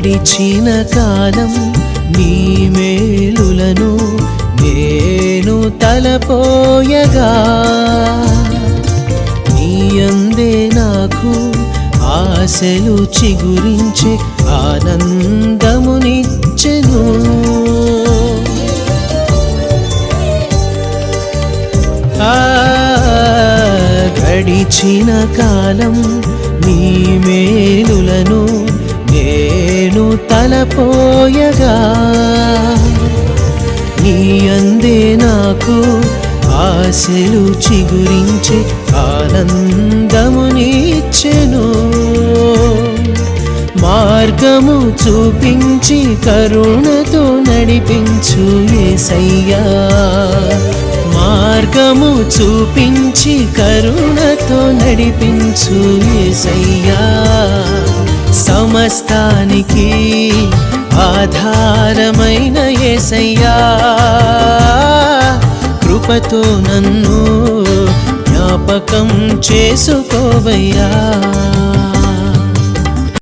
గడిచిన కాలం నీ మేలులను నేను తలపోయగా నీ యందే నాకు ఆశలు చిగురించే ఆనందమునిచ్చెను గడిచిన కాలం నీ మేలులను నేను తలపోయగా నీ యందే నాకు ఆశలు చిగురించే ఆనందమునిచ్చెను మార్గము చూపించి కరుణతో నడిపించు యేసయ్యా మార్గము చూపించి కరుణతో నడిపించు యేసయ్యా సమస్తానికి ఆధారమైన యేసయ్యా కృపతో నన్ను జ్ఞాపకం చేసుకోవయ్యా